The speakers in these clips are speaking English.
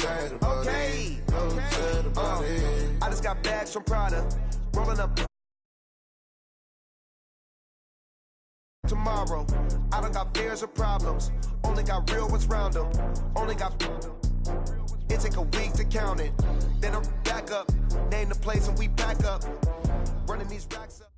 Okay. I just got bags from Prada, rolling up tomorrow. I don't got fears or problems, only got real ones round them. Only got it take a week to count it. Then I'm back up, name the place and we pack up, running these racks up.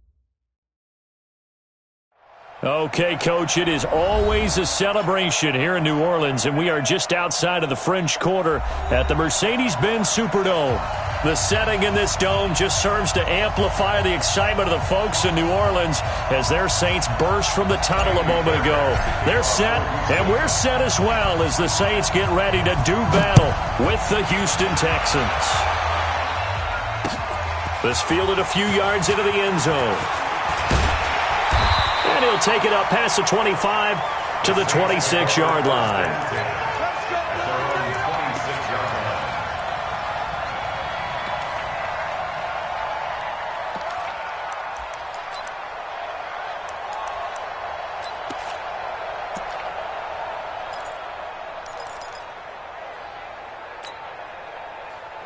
Okay, Coach, it is always a celebration here in New Orleans, and we are just outside of the French Quarter at the Mercedes-Benz Superdome. The setting in this dome just serves to amplify the excitement of the folks in New Orleans as their Saints burst from the tunnel a moment ago. They're set, and we're set as well as the Saints get ready to do battle with the Houston Texans. This fielded a few yards into the end zone. And he'll take it up past the 25 to the 26-yard line.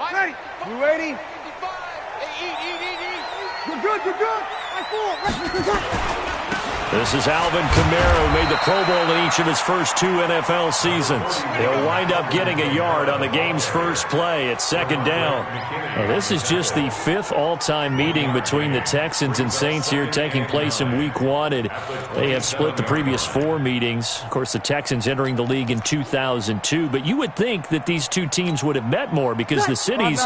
Ready? You ready? You're good, you're good. This is Alvin Kamara, who made the Pro Bowl in each of his first 2 NFL seasons. He'll wind up getting a yard on the game's first play at second down. Now, this is just the 5th all-time meeting between the Texans and Saints here, taking place in Week 1. And they have split the previous 4 meetings. Of course, the Texans entering the league in 2002. But you would think that these two teams would have met more because the cities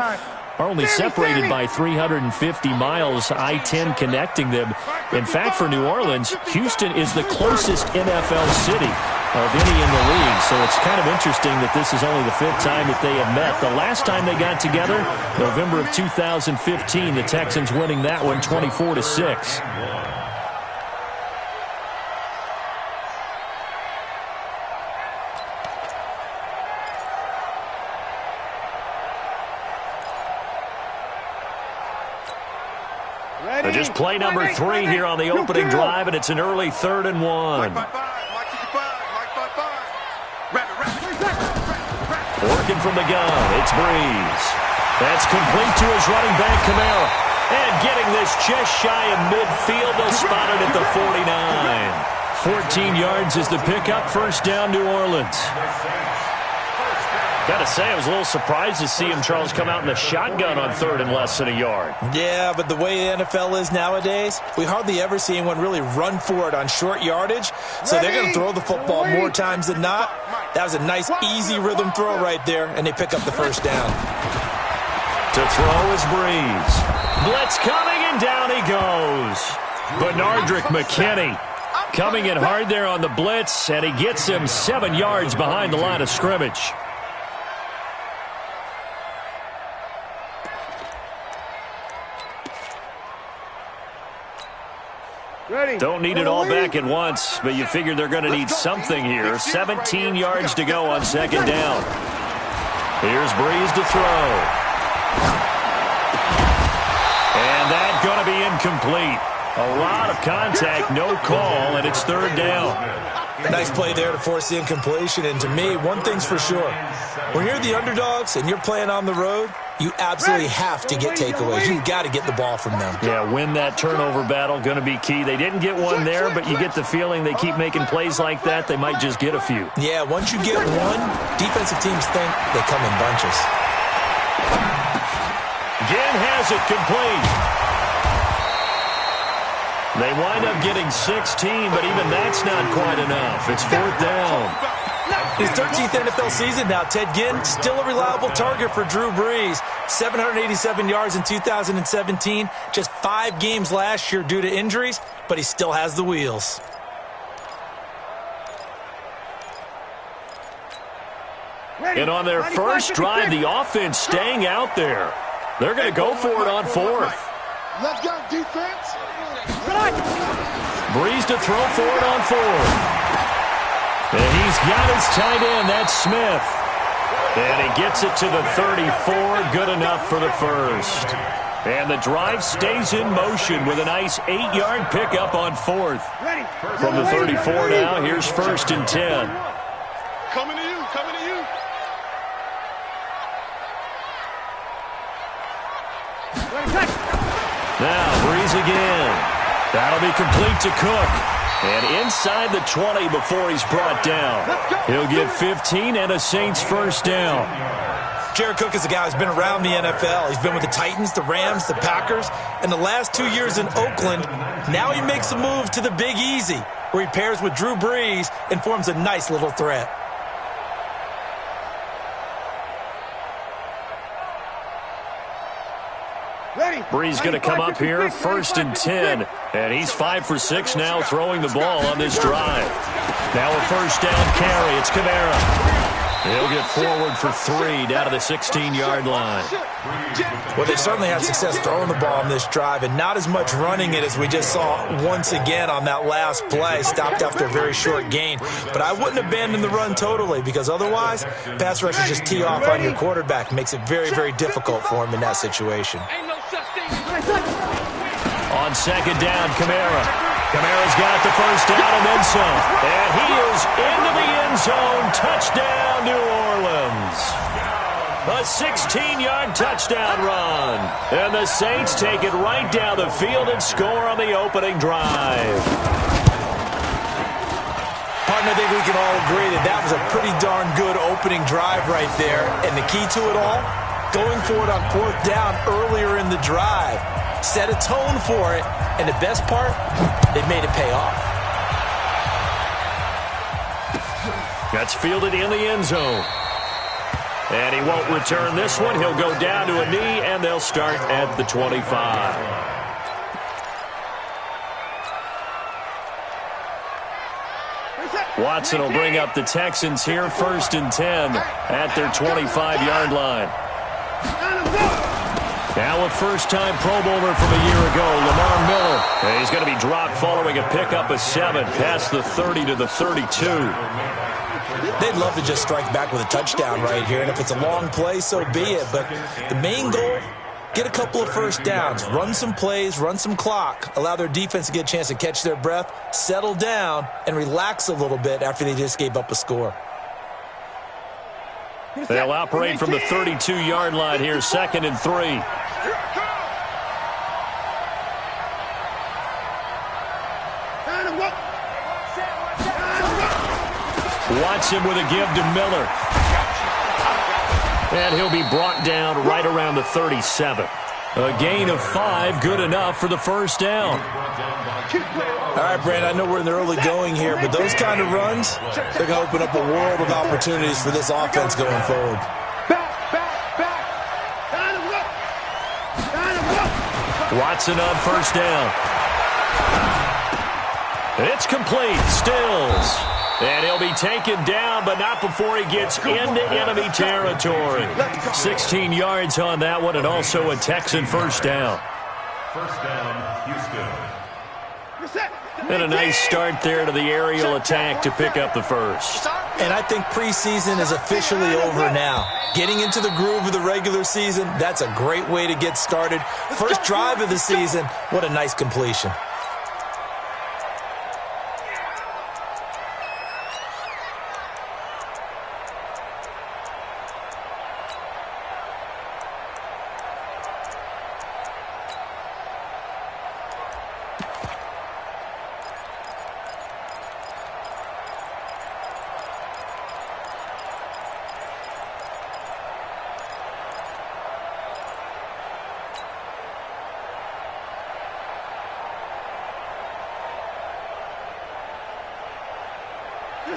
are only separated by 350 miles, I-10 connecting them. In fact, for New Orleans, Houston is the closest NFL city of any in the league. So it's kind of interesting that this is only the 5th time that they have met. The last time they got together, November of 2015, the Texans winning that one 24-6. Just play number 3 here on the opening drive, and it's an early 3rd and 1. Working from the gun, it's Breeze. That's complete to his running back, Kamara. And getting this just shy of midfield, they'll spot it at the 49. 14 yards is the pickup, first down, New Orleans. Got to say, I was a little surprised to see him, Charles, come out in the shotgun on 3rd and less than a yard. Yeah, but the way the NFL is nowadays, we hardly ever see anyone really run for it on short yardage. So they're going to throw the football more times than not. That was a nice, easy rhythm throw right there, and they pick up the first down. To throw is Breeze. Blitz coming, and down he goes. Benardrick McKinney coming in hard there on the blitz, and he gets him 7 yards behind the line of scrimmage. Don't need it all back at once, but you figure they're going to need something here. 17 yards to go on second down. Here's Breeze to throw. And that's going to be incomplete. A lot of contact, no call, and it's 3rd down. Nice play there to force the incompletion. And to me, one thing's for sure. When you're the underdogs and you're playing on the road, you absolutely have to get takeaways. You've got to get the ball from them. Yeah, win that turnover battle, going to be key. They didn't get one there, but you get the feeling they keep making plays like that, they might just get a few. Yeah, once you get one, defensive teams think they come in bunches. Ginn has it complete. They wind up getting 16, but even that's not quite enough. It's 4th down. His 13th NFL season now, Ted Ginn, still a reliable target for Drew Brees. 787 yards in 2017, just 5 games last year due to injuries, but he still has the wheels. And on their first drive, the offense staying out there. They're going to go for it on 4th. Let's go, defense. Breeze to throw for it on 4th. And he's got his tight end, that's Smith. And he gets it to the 34, good enough for the first. And the drive stays in motion with a nice 8-yard pickup on 4th. From the 34 now, here's 1st and 10. Coming to you, coming to you. Now, Breeze again. That'll be complete to Cook. And inside the 20 before he's brought down. He'll get 15 and a Saints first down. Jared Cook is a guy who's been around the NFL. He's been with the Titans, the Rams, the Packers, and the last 2 years in Oakland. Now he makes a move to the Big Easy, where he pairs with Drew Brees and forms a nice little threat. Brees going to come up here, 1st and 10. And he's 5 for 6 now throwing the ball on this drive. Now a first down carry. It's Kamara. He'll get forward for 3 down to the 16-yard line. Well, they certainly had success throwing the ball on this drive and not as much running it as we just saw once again on that last play. Stopped after a very short gain. But I wouldn't abandon the run totally because otherwise, pass rushers just tee off on your quarterback. Makes it very, very difficult for him in that situation. On 2nd down, Kamara. Kamara's got the first down and then some. And he is into the end zone. Touchdown, New Orleans. A 16-yard touchdown run. And the Saints take it right down the field and score on the opening drive. Partner, I think we can all agree that that was a pretty darn good opening drive right there. And the key to it all, going for it on 4th down earlier in the drive. Set a tone for it. And the best part, they made it pay off. That's fielded in the end zone. And he won't return this one. He'll go down to a knee, and they'll start at the 25. Watson will bring up the Texans here, 1st and 10 at their 25-yard line. Now a first-time Pro Bowler from a year ago, Lamar Miller. And he's going to be dropped following a pickup of 7 past the 30 to the 32. They'd love to just strike back with a touchdown right here, and if it's a long play, so be it. But the main goal, get a couple of first downs, run some plays, run some clock, allow their defense to get a chance to catch their breath, settle down, and relax a little bit after they just gave up a score. They'll operate from the 32-yard line here, 2nd and 3. Watson with a give to Miller. And he'll be brought down right around the 37. A gain of 5, good enough for the first down. All right, Brandon, I know we're in the early going here, but those kind of runs, they're going to open up a world of opportunities for this offense going forward. Watson on first down. It's complete. Stills. And he'll be taken down, but not before he gets into enemy territory. 16 yards on that one, and also a Texan first down. First down, Houston. And a nice start there to the aerial attack to pick up the first. And I think preseason is officially over now. Getting into the groove of the regular season, that's a great way to get started. First drive of the season, what a nice completion.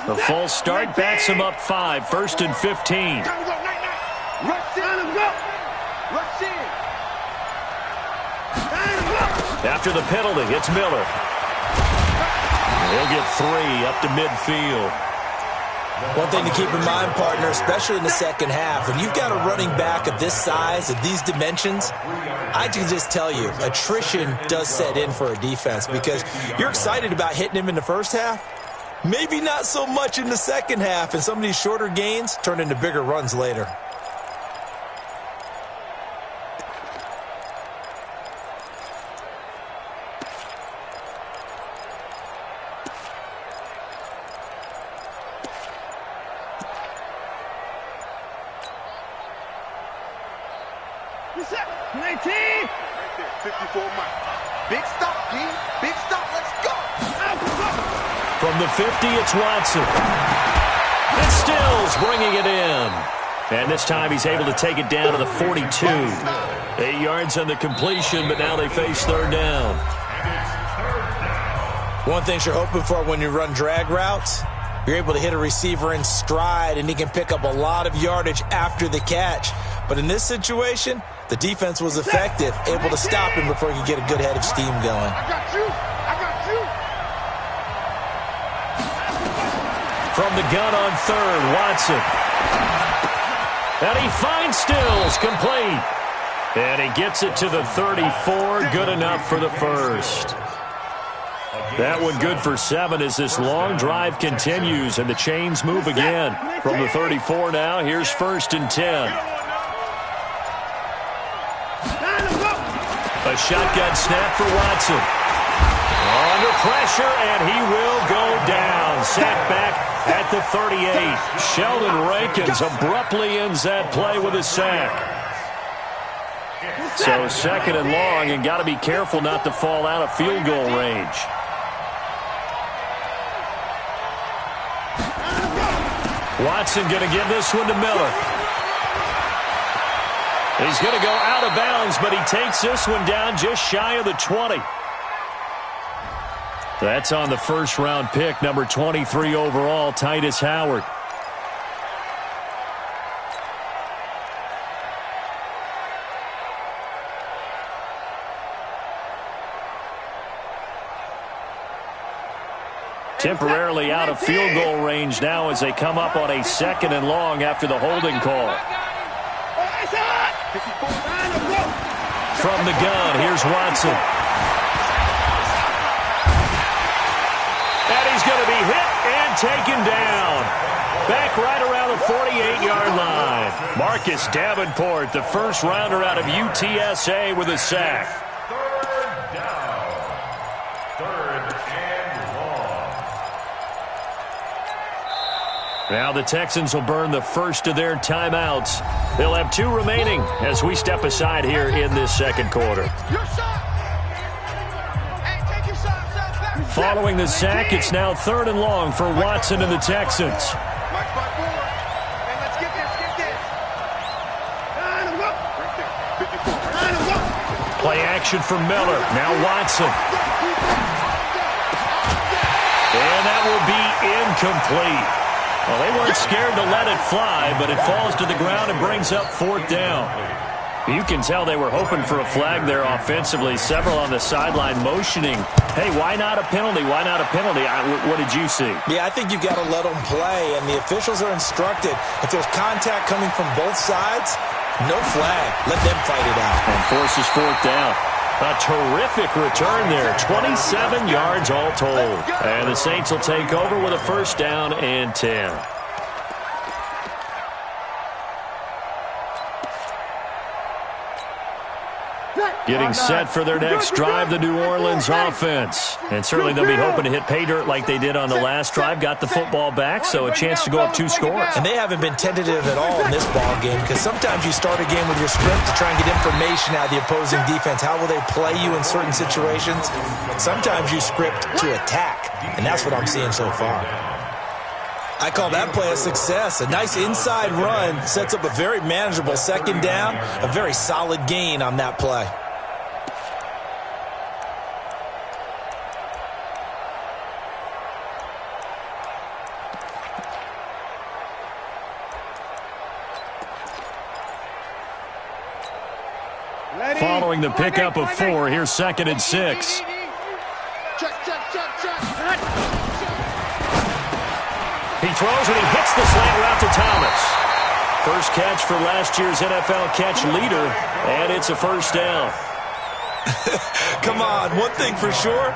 The full start backs him up 5, 1st and 15. After the penalty, it's Miller. He'll get 3 up to midfield. One thing to keep in mind, partner, especially in the second half, when you've got a running back of this size, of these dimensions, I can just tell you, attrition does set in for a defense because you're excited about hitting him in the first half. Maybe not so much in the second half, and some of these shorter gains turn into bigger runs later. 19. 54 Mike. Big stop, G. Big stop. Let's go. From the 50, it's Watson. And Stills bringing it in. And this time he's able to take it down to the 42. 8 yards on the completion, but now they face third down. One thing you're hoping for when you run drag routes, you're able to hit a receiver in stride, and he can pick up a lot of yardage after the catch. But in this situation, the defense was effective, able to stop him before he could get a good head of steam going. I got you. I got you. From the gun on third, Watson. And he finds Stills, complete. And he gets it to the 34, good enough for the first. That one good for 7 as this long drive continues and the chains move again. From the 34 now, here's 1st and 10. A shotgun snap for Watson. Under pressure, and he will go down. Sacked back at the 38. Sheldon Rankins abruptly ends that play with a sack. So 2nd and long, and got to be careful not to fall out of field goal range. Watson going to give this one to Miller. He's going to go out of bounds, but he takes this one down just shy of the 20. That's on the first-round pick, number 23 overall, Titus Howard. Temporarily out of field goal range now as they come up on a 2nd and long after the holding call. From the gun, here's Watson. And he's going to be hit and taken down. Back right around the 48-yard line. Marcus Davenport, the first rounder out of UTSA with a sack. Third down. 3rd and long. Now the Texans will burn the first of their timeouts. They'll have 2 remaining as we step aside here in this 2nd quarter. Following the sack, it's now 3rd and long for Watson and the Texans. Play action for Miller. Now Watson. And that will be incomplete. Well, they weren't scared to let it fly, but it falls to the ground and brings up 4th down. You can tell they were hoping for a flag there offensively. Several on the sideline motioning, hey, why not a penalty? Why not a penalty? What did you see? Yeah, I think you've got to let them play, and the officials are instructed. If there's contact coming from both sides, no flag. Let them fight it out. And forces 4th down. A terrific return there. 27 yards all told. And the Saints will take over with a 1st down and 10. Getting set for their next drive, the New Orleans offense. And certainly they'll be hoping to hit pay dirt like they did on the last drive. Got the football back, so a chance to go up 2 scores. And they haven't been tentative at all in this ball game, because sometimes you start a game with your script to try and get information out of the opposing defense. How will they play you in certain situations? Sometimes you script to attack, and that's what I'm seeing so far. I call that play a success. A nice inside run sets up a very manageable 2nd down, a very solid gain on that play. Following the pickup of 4, here's 2nd and 6. He throws and he hits the slant route to Thomas. First catch for last year's NFL catch leader, and it's a 1st down. Come on, one thing for sure.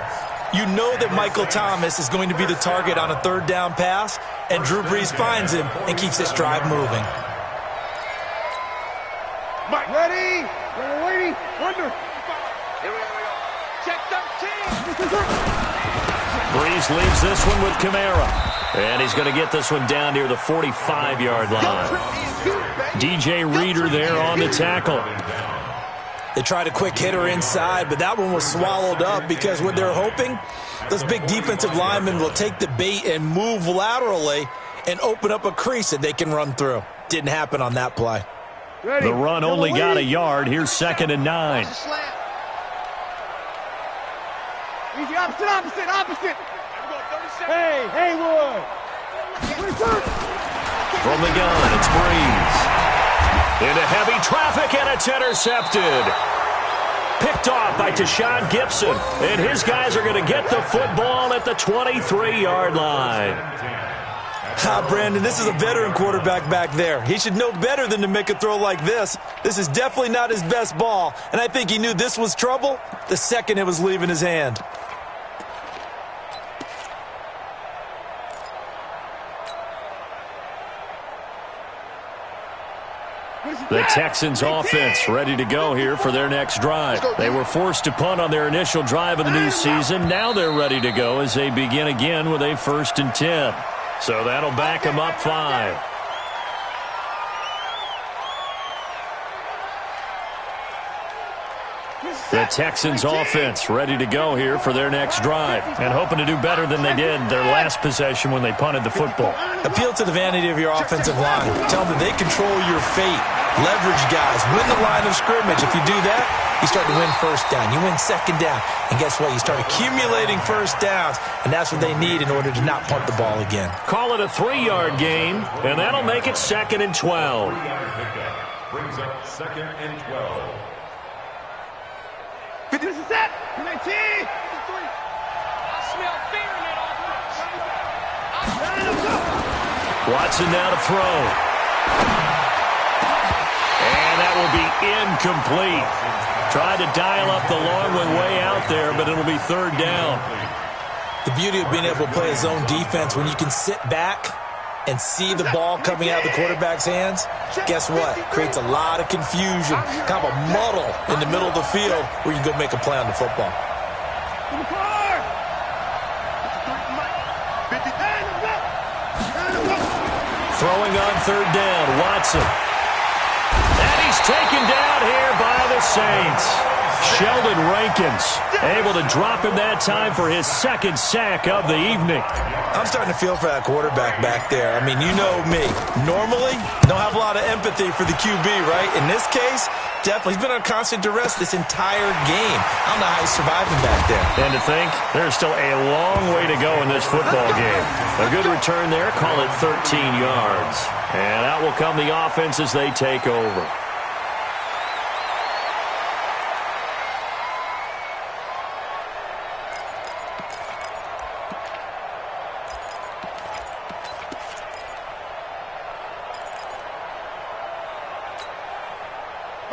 You know that Michael Thomas is going to be the target on a 3rd down pass, and Drew Brees finds him and keeps this drive moving. Mike, ready? Waiting. Under. Here we go. Check 13. Brees leaves this one with Kamara. And he's going to get this one down near the 45-yard line. DJ Reader there on the tackle. They tried a quick hitter inside, but that one was swallowed up because what they're hoping, those big defensive linemen will take the bait and move laterally and open up a crease that they can run through. Didn't happen on that play. Ready. The run only got a yard. Here's 2nd and 9. Easy, opposite. Hey, Haywood. From the gun, it's Breeze. Into heavy traffic, and it's intercepted. Picked off by Tashawn Gibson. And his guys are going to get the football at the 23-yard line. Brandon, this is a veteran quarterback back there. He should know better than to make a throw like this. This is definitely not his best ball, and I think he knew this was trouble the second it was leaving his hand. The Texans offense ready to go here for their next drive. They were forced to punt on their initial drive of the new season. Now they're ready to go as they begin again with a 1st and 10. So that'll back them up 5. The Texans offense ready to go here for their next drive and hoping to do better than they did their last possession when they punted the football. Appeal to the vanity of your offensive line. Tell them that they control your fate. Leverage guys. Win the line of scrimmage. If you do that, you start to win 1st down. You win 2nd down. And guess what? You start accumulating 1st downs, and that's what they need in order to not punt the ball again. Call it a 3-yard gain, and that'll make it 2nd and 12. Brings up 2nd and 12. This is it. 19. I smell fear in that offense. Watson now to throw. And that will be incomplete. Tried to dial up the long one way out there, but it'll be 3rd down. The beauty of being able to play a zone defense when you can sit back and see the ball coming out of the quarterback's hands, guess what? Creates a lot of confusion, kind of a muddle in the middle of the field where you can go make a play on the football. Throwing on 3rd down, Watson. And he's taken down here by the Saints. Sheldon Rankins able to drop him that time for his 2nd sack of the evening. I'm starting to feel for that quarterback back there. I mean, you know me. Normally, don't have a lot of empathy for the QB, right? In this case, definitely. He's been on constant duress this entire game. I don't know how he's surviving back there. And to think, there's still a long way to go in this football game. A good return there, call it 13 yards. And out will come the offense as they take over.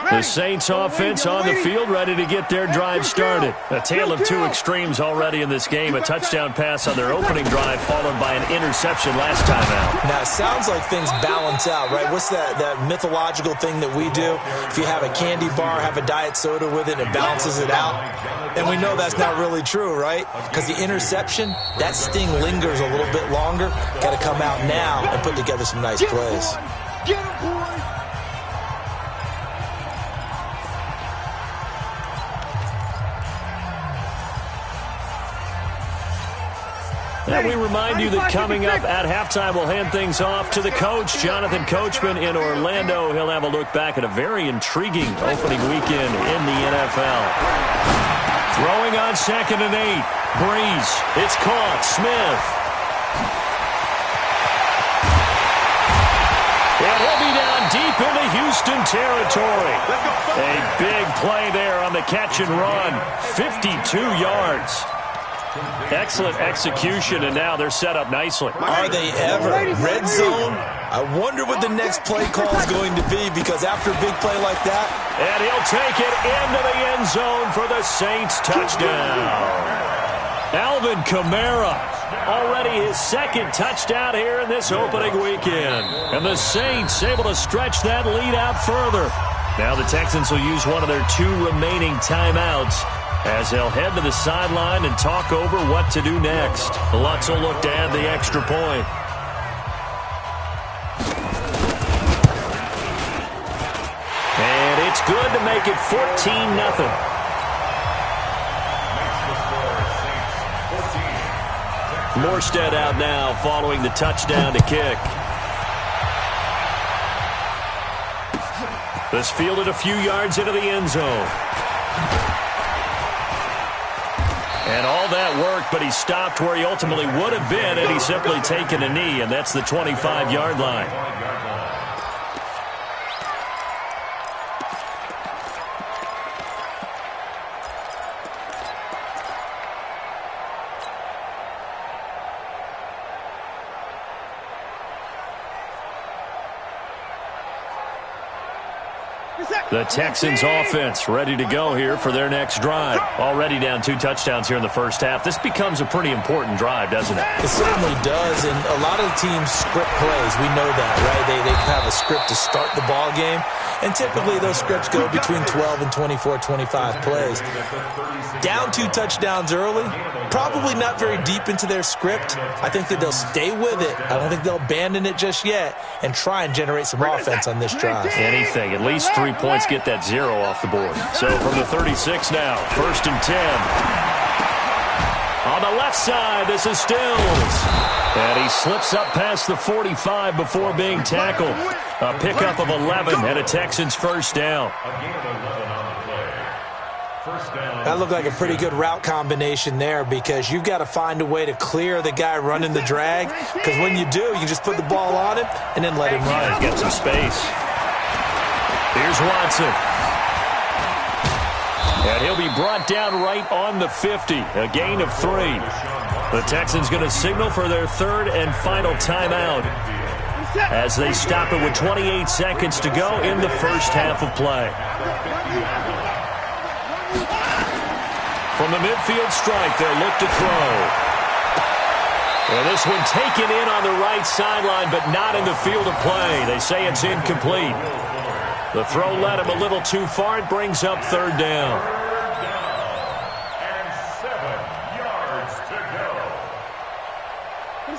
The Saints offense on the field ready to get their drive started. A tale of two extremes already in this game. A touchdown pass on their opening drive followed by an interception last time out. Now, it sounds like things balance out, right? What's that mythological thing that we do? If you have a candy bar, have a diet soda with it, it balances it out. And we know that's not really true, right? Because the interception, that sting lingers a little bit longer. Got to come out now and put together some nice plays. Get him, boy. And we remind you that coming up at halftime, we'll hand things off to the coach, Jonathan Coachman in Orlando. He'll have a look back at a very intriguing opening weekend in the NFL. Throwing on 2nd and 8. Breeze. It's caught. Smith. And he'll be down deep into Houston territory. A big play there on the catch and run. 52 yards. Excellent execution, and now they're set up nicely. Are they ever? Red zone? I wonder what the next play call is going to be, because after a big play like that. And he'll take it into the end zone for the Saints touchdown. Alvin Kamara, already his 2nd touchdown here in this opening weekend. And the Saints able to stretch that lead out further. Now the Texans will use one of their 2 remaining timeouts as they'll head to the sideline and talk over what to do next. Lutz will look to add the extra point. And it's It's good to make it 14-0. Morstead out now following the touchdown to kick. This fielded a few yards into the end zone. And all that worked, but he stopped where he ultimately would have been had he simply taken a knee, and that's the 25-yard line. The Texans offense ready to go here for their next drive. Already down 2 touchdowns here in the first half. This becomes a pretty important drive, doesn't it? It certainly does, and a lot of the teams script plays. We know that, right? They have a script to start the ball game, and typically those scripts go between 12 and 24, 25 plays. Down 2 touchdowns early, probably not very deep into their script. I think that they'll stay with it. I don't think they'll abandon it just yet and try and generate some offense on this drive. Anything, at least 3 points, get that 0 off the board. So from the 36 now, 1st and 10. On the left side, this is Stills. And he slips up past the 45 before being tackled. A pickup of 11 and a Texans first down. That looked like a pretty good route combination there because you've got to find a way to clear the guy running the drag, because when you do, you just put the ball on him and then let him run. He's got some space. Here's Watson. And he'll be brought down right on the 50, a gain of 3. The Texans going to signal for their 3rd and final timeout as they stop it with 28 seconds to go in the first half of play. From the midfield strike, they'll look to throw. And this one taken in on the right sideline, but not in the field of play. They say it's incomplete. The throw led him a little too far. It brings up 3rd down. And 7 yards to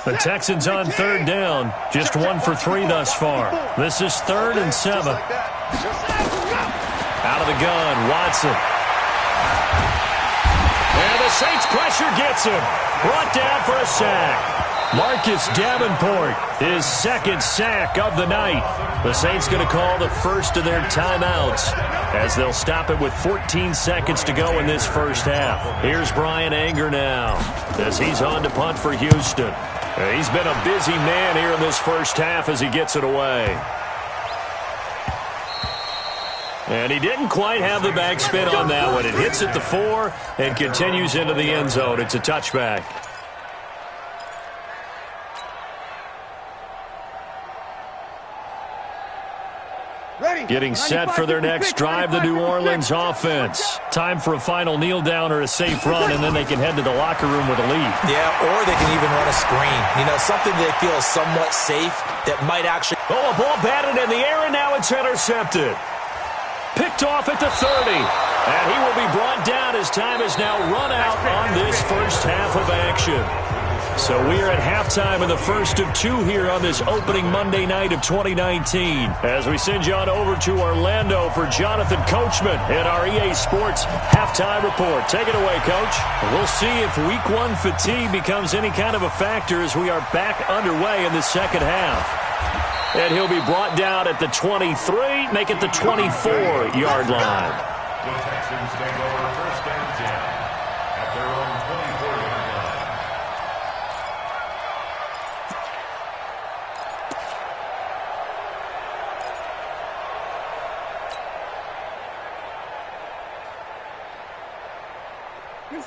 go. The Texans on 3rd down. Just 1 for 3 thus far. This is 3rd and 7. Out of the gun, Watson. And the Saints pressure gets him. Brought down for a sack. Marcus Davenport, his 2nd sack of the night. The Saints going to call the first of their timeouts as they'll stop it with 14 seconds to go in this first half. Here's Brian Anger now as he's on to punt for Houston. He's been a busy man here in this first half as he gets it away. And he didn't quite have the backspin on that one. It hits at the 4 and continues into the end zone. It's a touchback. Getting set for their next drive, the New Orleans offense. Time for a final kneel down or a safe run, and then they can head to the locker room with a lead. Yeah, or they can even run a screen. You know, something they feel is somewhat safe that might actually... Oh, a ball batted in the air, and now it's intercepted. Picked off at the 30. And he will be brought down as time is now run out on this first half of action. So we are at halftime in the first of 2 here on this opening Monday night of 2019. As we send you on over to Orlando for Jonathan Coachman in our EA Sports Halftime Report. Take it away, Coach. We'll see if Week 1 fatigue becomes any kind of a factor as we are back underway in the second half. And he'll be brought down at the 23, make it the 24-yard line. The Texans take over 1st and 10 at their own 24-yard line.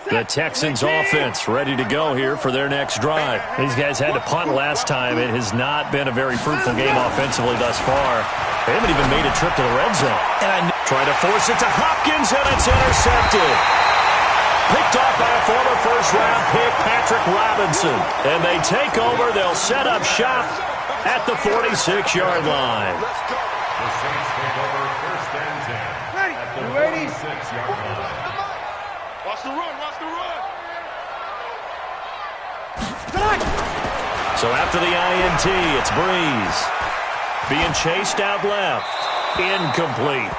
The Texans offense ready to go here for their next drive. These guys had to punt last time. It has not been a very fruitful game offensively thus far. They haven't even made a trip to the red zone. And trying to force it to Hopkins, and it's intercepted. Picked off by a former first-round pick, Patrick Robinson. And they take over. They'll set up shop at the 46-yard line. The Saints take over 1st and 10 at the 46-yard line. Watch the run, watch the run. So after the INT, it's Breeze. Being chased out left. Incomplete.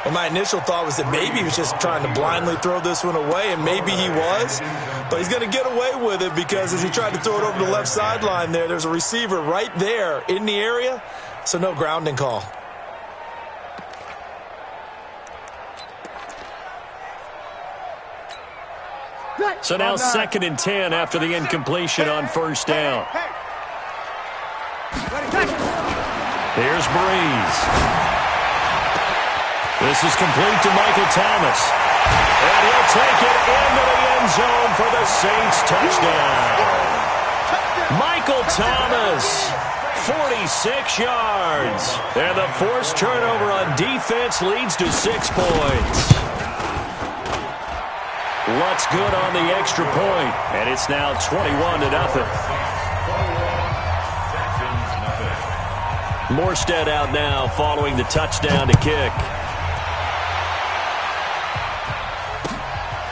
And my initial thought was that maybe he was just trying to blindly throw this one away, and maybe he was. But he's going to get away with it because as he tried to throw it over the left sideline there's a receiver right there in the area, so no grounding call. So now 2nd and 10 after the incompletion on first down. Here's Breeze. This is complete to Michael Thomas. And he'll take it into the end zone for the Saints touchdown. Michael Thomas, 46 yards. And the forced turnover on defense leads to 6 points. Luck's good on the extra point, and it's now 21-0. Morstead out now following the touchdown to kick.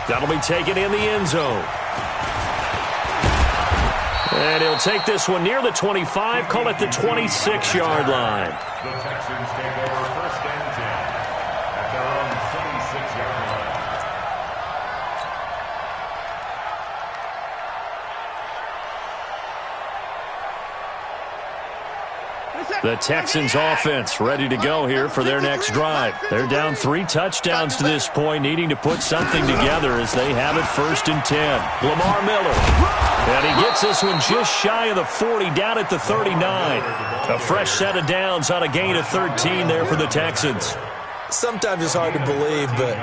That'll be taken in the end zone. And he'll take this one near the 25, call it the 26-yard line. The Texans take over 1st and 10 at their own 26-yard line. The Texans offense ready to go here for their next drive. They're down 3 touchdowns to this point, needing to put something together as they have it 1st and 10. Lamar Miller. And he gets this one just shy of the 40, down at the 39. A fresh set of downs on a gain of 13 there for the Texans. Sometimes it's hard to believe, but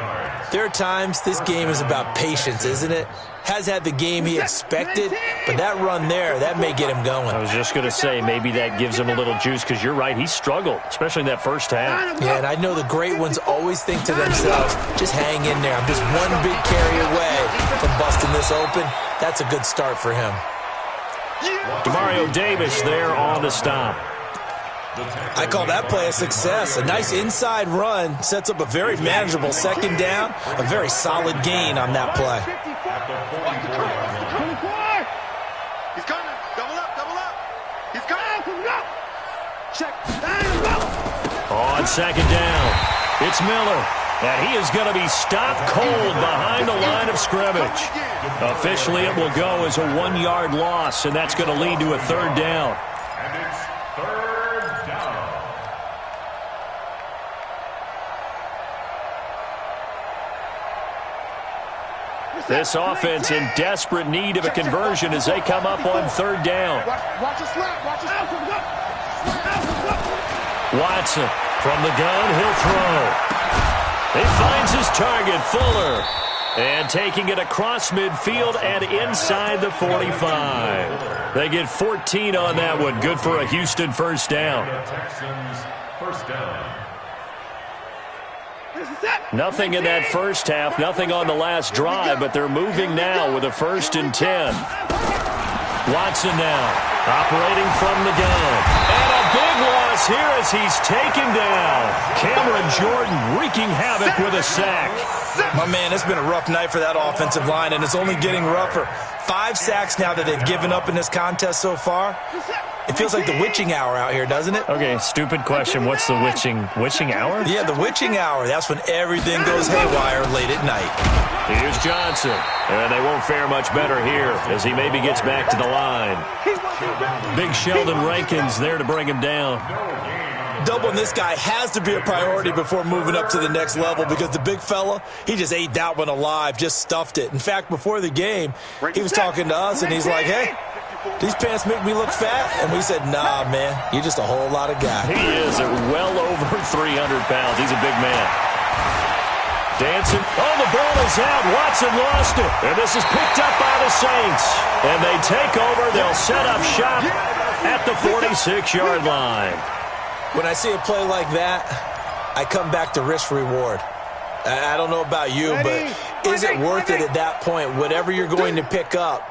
there are times this game is about patience, isn't it? Has had the game he expected, but that run there, that may get him going. I was just going to say, maybe that gives him a little juice, because you're right, he struggled, especially in that first half. Yeah, and I know the great ones always think to themselves, just hang in there. I'm just one big carry away from busting this open. That's a good start for him. Demario Davis there on the stop. I call that play a success. A nice inside run sets up a very manageable 2nd down, a very solid gain on that play. He's coming. Double up. He's coming. Check. On 2nd down, it's Miller. And he is going to be stopped cold behind the line of scrimmage. Officially, it will go as a 1-yard loss, and that's going to lead to a 3rd down. And it's 3rd down. This offense in desperate need of a conversion as they come up on 3rd down. Watch it slap. Watch it slap. Watson from the gun, he'll throw. He finds his target, Fuller. And taking it across midfield and inside the 45. They get 14 on that one. Good for a Houston 1st down. Texans 1st down. Nothing in that first half, nothing on the last drive, but they're moving now with a 1st and 10. Watson now, operating from the gun. And a big loss here as he's taken down. Cameron Jordan wreaking havoc with a sack. My man, it's been a rough night for that offensive line, and it's only getting rougher. 5 sacks now that they've given up in this contest so far. It feels like the witching hour out here, doesn't it? Okay, stupid question. What's the witching hour? Yeah, the witching hour. That's when everything goes haywire late at night. Here's Johnson. And they won't fare much better here as he maybe gets back to the line. Big Sheldon Rankins there to bring him down. Doubling this guy has to be a priority before moving up to the next level because the big fella, he just ate that one alive, just stuffed it. In fact, before the game, he was talking to us, and he's like, hey, these pants make me look fat? And we said, nah, man, you're just a whole lot of guy. He is at well over 300 pounds. He's a big man. Dancing. Oh, the ball is out. Watson lost it. And this is picked up by the Saints. And they take over. They'll set up shop at the 46-yard line. When I see a play like that, I come back to risk-reward. I don't know about you, but is it worth it at that point, whatever you're going to pick up,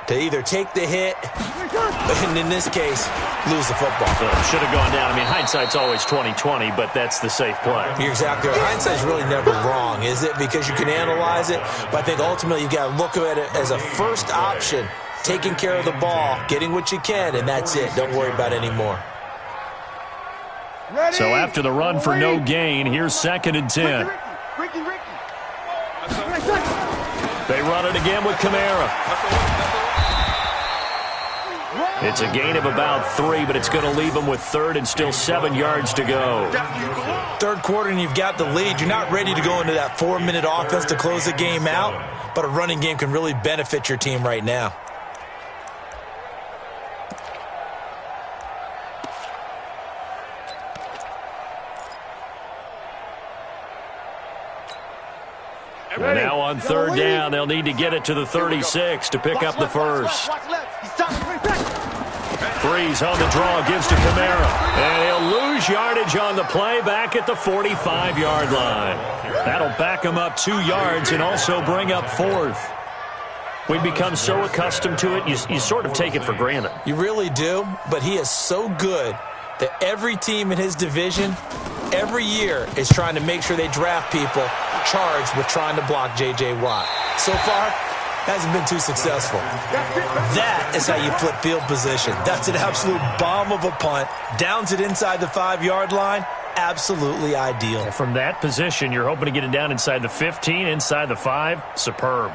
to either take the hit, and in this case, lose the football? Should have gone down. I mean, hindsight's always 20/20, but that's the safe play. You're exactly right. Hindsight's really never wrong, is it? Because you can analyze it, but I think ultimately you've got to look at it as a first option, taking care of the ball, getting what you can, and that's it. Don't worry about any more. So after the run for no gain, here's 2nd and 10. They run it again with Kamara. It's a gain of about 3, but it's going to leave them with 3rd and still 7 yards to go. 3rd quarter and you've got the lead. You're not ready to go into that 4-minute offense to close the game out, but a running game can really benefit your team right now. And now on 3rd down, they'll need to get it to the 36 to pick up the first. Breeze on the draw, gives to Kamara. And he'll lose yardage on the play back at the 45-yard line. That'll back him up 2 yards and also bring up 4th. We've become so accustomed to it, you sort of take it for granted. You really do, but he is so good that every team in his division every year is trying to make sure they draft people charged with trying to block J.J. Watt. So far, hasn't been too successful. That is how you flip field position. That's an absolute bomb of a punt. Downs it inside the 5-yard line. Absolutely ideal. And from that position, you're hoping to get it down inside the 15, inside the 5. Superb.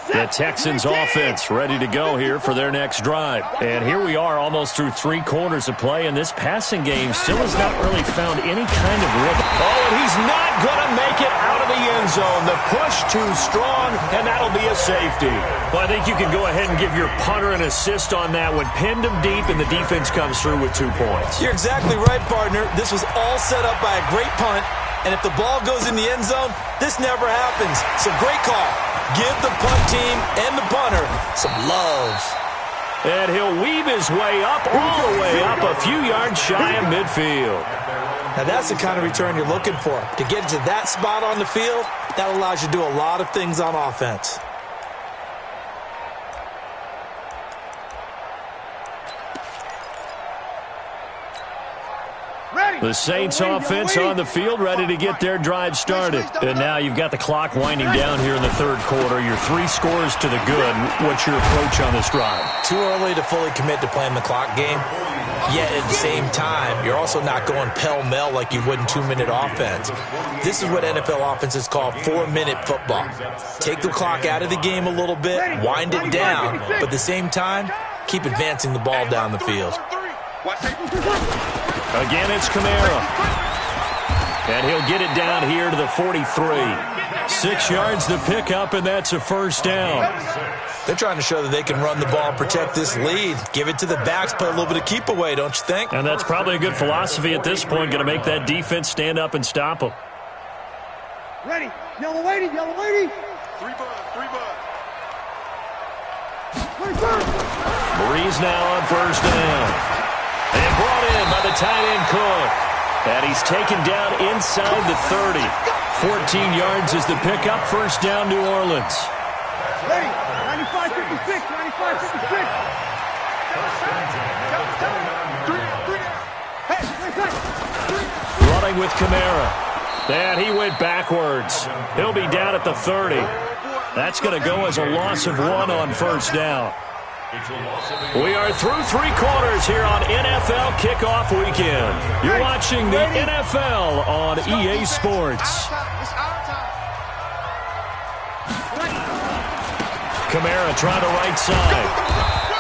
The Texans offense ready to go here for their next drive. And here we are almost through 3 quarters of play, and this passing game still has not really found any kind of rhythm. Oh, and he's not going to make it out of the end zone. The push too strong, and that'll be a safety. Well, I think you can go ahead and give your punter an assist on that one. Pinned him deep, and the defense comes through with 2 points. You're exactly right, partner. This was all set up by a great punt, and if the ball goes in the end zone, this never happens. So great call. Give the punt team and the punter some love. And he'll weave his way up, all the way up, a few yards shy of midfield. Now that's the kind of return you're looking for. To get to that spot on the field, that allows you to do a lot of things on offense. The Saints offense on the field, ready to get their drive started. And now you've got the clock winding down here in the 3rd quarter. You're 3 scores to the good. What's your approach on this drive? Too early to fully commit to playing the clock game. Yet at the same time, you're also not going pell-mell like you would in 2-minute offense. This is what NFL offenses call 4-minute football. Take the clock out of the game a little bit, wind it down, but at the same time, keep advancing the ball down the field. Again, it's Kamara. And he'll get it down here to the 43. 6 yards to pick up, and that's a 1st down. They're trying to show that they can run the ball and protect this lead. Give it to the backs, play a little bit of keep away, don't you think? And that's probably a good philosophy at this point, going to make that defense stand up and stop them. Ready. Yellow lady, yellow lady. 3 bud. Breeze now on 1st down. And brought in by the tight end Cook. And he's taken down inside the 30. 14 yards is the pickup. 1st down, New Orleans. Ready. 95-56. 95-56. Running with Kamara. And he went backwards. He'll be down at the 30. That's going to go as a loss of 1 on 1st down. We are through 3 quarters here on NFL Kickoff Weekend. You're watching the NFL on EA Sports. Kamara trying to right side.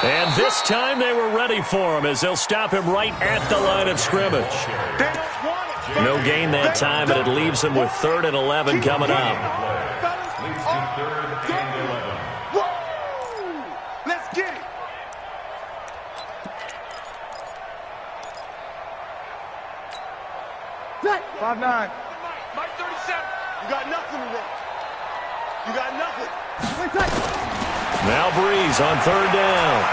And this time they were ready for him as they'll stop him right at the line of scrimmage. No gain that time, but it leaves him with 3rd and 11 coming up. Let's get it. Set. 5'9". Mike 37. You got nothing today. You got nothing. Now Breeze on 3rd down.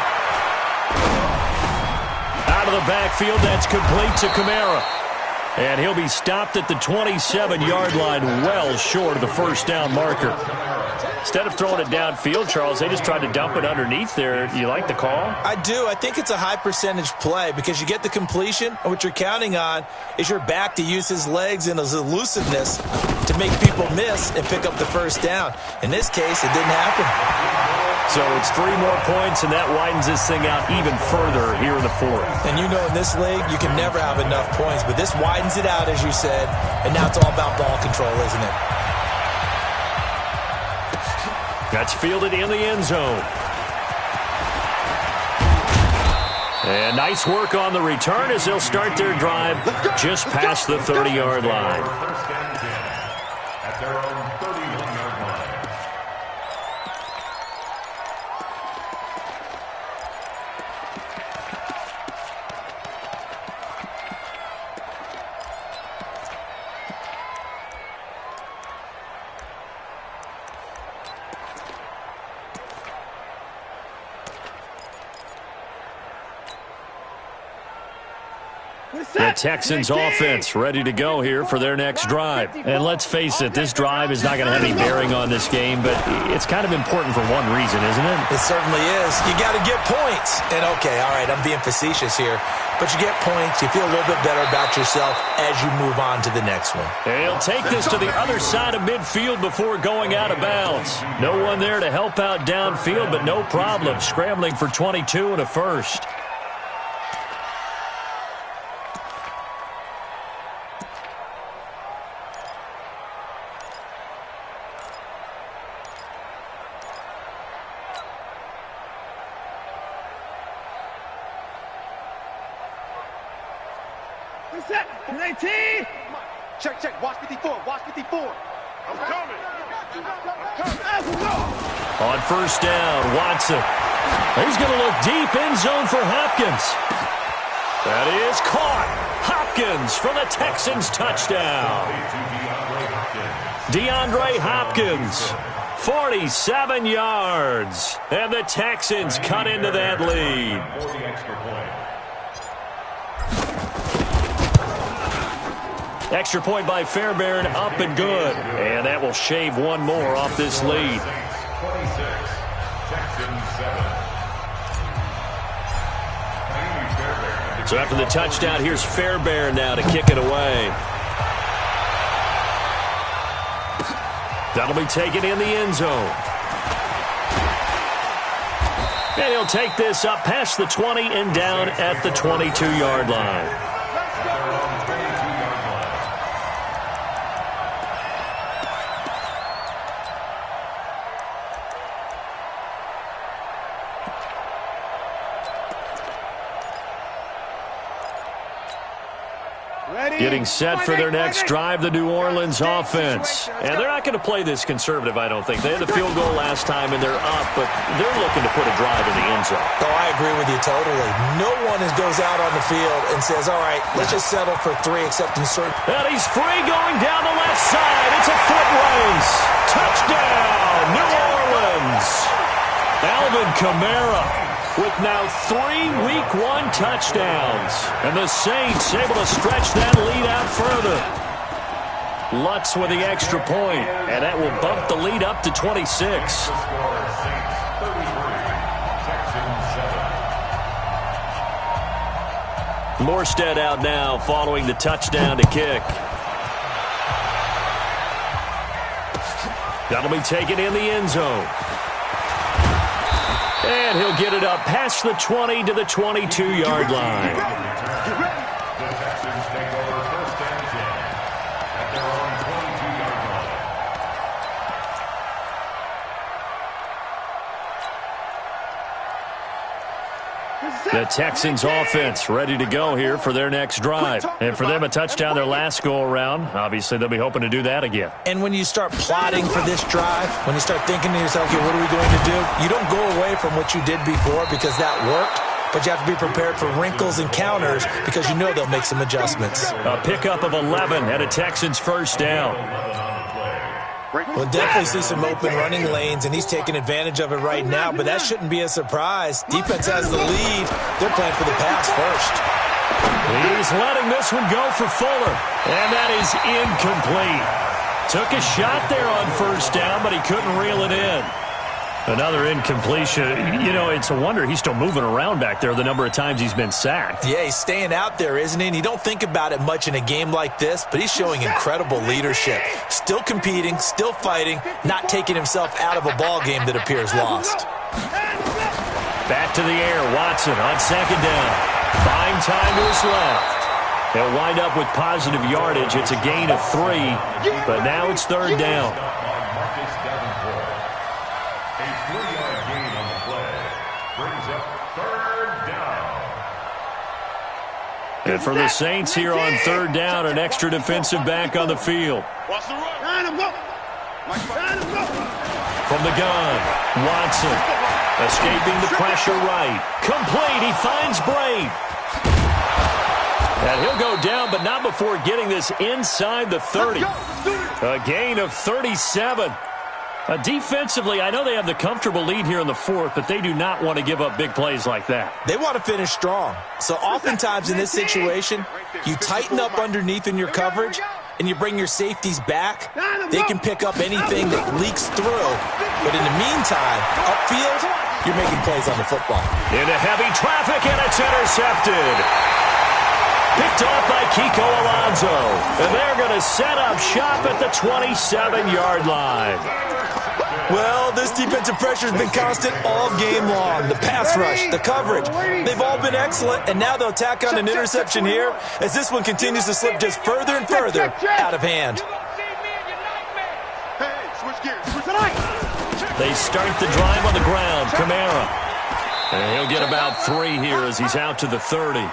Out of the backfield, that's complete to Kamara. And he'll be stopped at the 27-yard line, well short of the 1st down marker. Instead of throwing it downfield, Charles, they just tried to dump it underneath there. You like the call? I do. I think it's a high percentage play because you get the completion, and what you're counting on is your back to use his legs and his elusiveness to make people miss and pick up the 1st down. In this case, it didn't happen. So it's 3 more points, and that widens this thing out even further here in the fourth. And you know in this league, you can never have enough points, but this widens it out, as you said, and now it's all about ball control, isn't it? That's fielded in the end zone. And nice work on the return as they'll start their drive just past the 30-yard line. First and 10 at their own 31-yard line. The Texans offense ready to go here for their next drive. And let's face it, this drive is not going to have any bearing on this game, but it's kind of important for one reason, isn't it? It certainly is. You got to get points. And okay, all right, I'm being facetious here, but you get points, you feel a little bit better about yourself as you move on to the next one. And he'll take this to the other side of midfield before going out of bounds. No one there to help out downfield, but no problem. Scrambling for 22 and a first. Set. 19. Check. Watch 54. Watch 54. I'm coming. On first down, Watson. He's going to look deep, end zone for Hopkins. That is caught. Hopkins for the Texans touchdown. DeAndre Hopkins, 47 yards. And the Texans cut into that lead. For the extra point. Extra point by Fairbairn, up and good. And that will shave one more off this lead. 26, Texans 7. So after the touchdown, here's Fairbairn now to kick it away. That'll be taken in the end zone. And he'll take this up past the 20 and down at the 22-yard line. Getting set for their next drive, the New Orleans offense. And they're not going to play this conservative, I don't think. They had the field goal last time, and they're up, but they're looking to put a drive in the end zone. Oh, I agree with you totally. No one goes out on the field and says, all right, let's just settle for 3 except in certain. And he's free going down the left side. It's a foot race. Touchdown, New Orleans. Alvin Kamara with now 3 Week 1 touchdowns. And the Saints able to stretch that lead out further. Lutz with the extra point, and that will bump the lead up to 26. Morstead out now following the touchdown to kick. That'll be taken in the end zone. And he'll get it up past the 20 to the 22-yard line. The Texans take over first and 10 at their own 22-yard line. The Texans offense ready to go here for their next drive. And for them, a touchdown their last go-around. Obviously, they'll be hoping to do that again. And when you start plotting for this drive, when you start thinking to yourself, okay, what are we going to do? You don't go away from what you did before because that worked, but you have to be prepared for wrinkles and counters because you know they'll make some adjustments. A pickup of 11 and a Texans first down. We'll definitely see some open running lanes, and he's taking advantage of it right now, but that shouldn't be a surprise. Defense has the lead. They're playing for the pass first. He's letting this one go for Fuller, and that is incomplete. Took a shot there on first down, but he couldn't reel it in. Another incompletion. You know, it's a wonder he's still moving around back there the number of times he's been sacked. Yeah, he's staying out there, isn't he? And you don't think about it much in a game like this, but he's showing incredible leadership. Still competing, still fighting, not taking himself out of a ball game that appears lost. Back to the air, Watson on second down. Buying time to his left. They'll wind up with positive yardage. It's a gain of 3, but now it's third down. A 3-yard gain on the play brings up third down. And for the Saints here on third down, an extra defensive back on the field. Watch the run. From the gun, Watson escaping the pressure right. Complete, he finds Braid. And he'll go down, but not before getting this inside the 30. A gain of 37. Defensively, I know they have the comfortable lead here in the fourth, but they do not want to give up big plays like that. They want to finish strong. So oftentimes in this situation, you tighten up underneath in your coverage, and you bring your safeties back. They can pick up anything that leaks through. But in the meantime, upfield, you're making plays on the football. Into heavy traffic, and it's intercepted. Picked off by Kiko Alonso. And they're going to set up shop at the 27-yard line. Well, this defensive pressure has been constant all game long. The pass rush, the coverage, they've all been excellent, and now they'll tack on an interception here as this one continues to slip just further and further out of hand. They start the drive on the ground. Kamara. And he'll get about 3 here as he's out to the 30.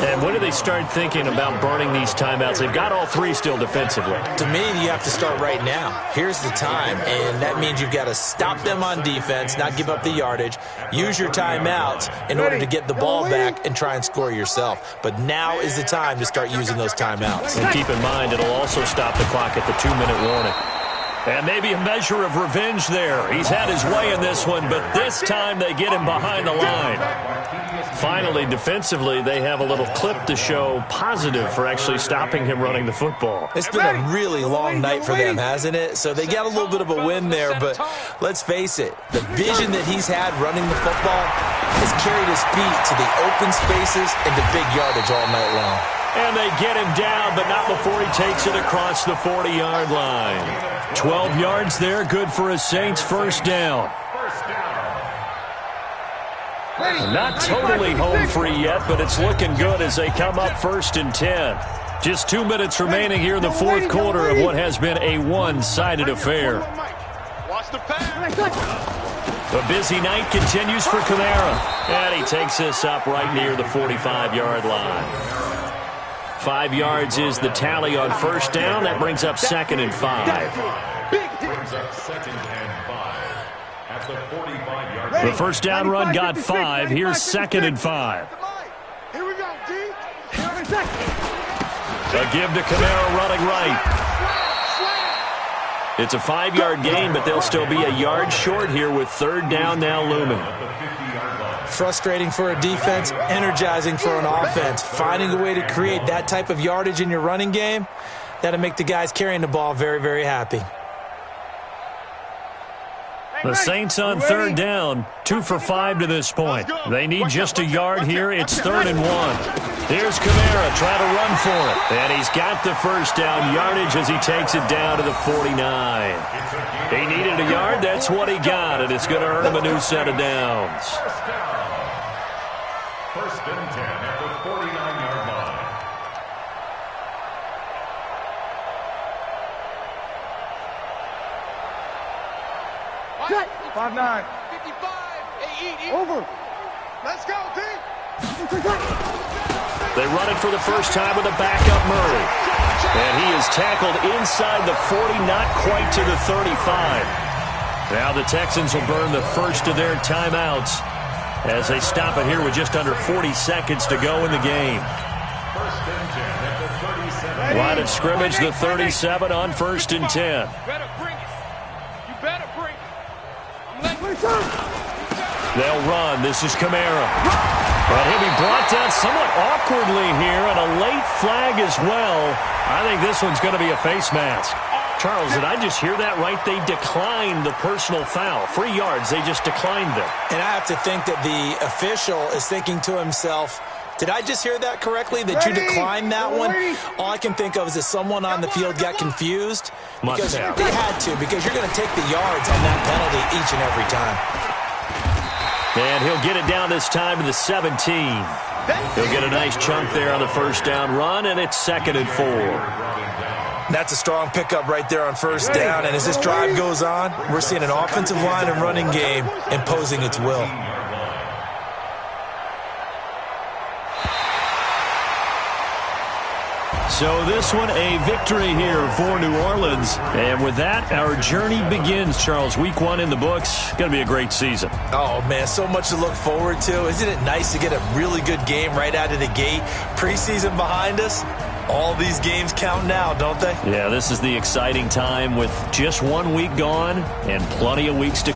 And when do they start thinking about burning these timeouts? They've got all 3 still defensively. To me, you have to start right now. Here's the time, and that means you've got to stop them on defense, not give up the yardage, use your timeouts in order to get the ball back and try and score yourself. But now is the time to start using those timeouts. And keep in mind, it'll also stop the clock at the 2-minute warning. And maybe a measure of revenge there. He's had his way in this one, but this time they get him behind the line. Finally, defensively, they have a little clip to show positive for actually stopping him running the football. It's been a really long night for them, hasn't it? So they got a little bit of a win there, but let's face it, the vision that he's had running the football has carried his feet to the open spaces and to big yardage all night long. And they get him down, but not before he takes it across the 40-yard line. 12 yards there, good for a Saints first down. Not totally home free yet, but it's looking good as they come up 1st and 10. Just 2 minutes remaining here in the fourth quarter of what has been a one-sided affair. A busy night continues for Kamara. And he takes this up right near the 45-yard line. 5 yards is the tally on first down. That brings up 2nd and 5. Brings up 2nd and 5 at the 45-yard line. The first down run got 5. Here's 2nd and 5. Here we go, D. A give to Kamara running right. It's a 5-yard gain, but they'll still be a yard short here with third down now looming. Frustrating for a defense, energizing for an offense. Finding a way to create that type of yardage in your running game, that'll make the guys carrying the ball very, very happy. The Saints on third down, 2 for 5 to this point. They need just a yard here. It's 3rd and 1. Here's Kamara trying to run for it. And he's got the first down yardage as he takes it down to the 49. He needed a yard. That's what he got, and it's going to earn him a new set of downs. First and 10 at the 49-yard line. Set. 5-9. 55. Over. Let's go, D. They run it for the first time with a backup Murray. And he is tackled inside the 40, not quite to the 35. Now the Texans will burn the first of their timeouts as they stop it here with just under 40 seconds to go in the game. First and 10 at the 37. Line of scrimmage, the 37 on 1st and 10. You better bring it. You better bring it. They'll run. This is Kamara. But he'll be brought down somewhat awkwardly here, and a late flag as well. I think this one's going to be a face mask. Charles, did I just hear that right? They declined the personal foul. 3 yards, they just declined them. And I have to think that the official is thinking to himself, did I just hear that correctly, that you declined that one? All I can think of is that someone on the field got confused. Because they had to, because you're going to take the yards on that penalty each and every time. And he'll get it down this time to the 17. He'll get a nice chunk there on the first down run, and it's 2nd and 4. That's a strong pickup right there on first down. And as this drive goes on, we're seeing an offensive line and running game imposing its will. So this one, a victory here for New Orleans. And with that, our journey begins, Charles. Week 1 in the books. Going to be a great season. Oh, man, so much to look forward to. Isn't it nice to get a really good game right out of the gate? Preseason behind us. All these games count now, don't they? Yeah, this is the exciting time with just 1 week gone and plenty of weeks to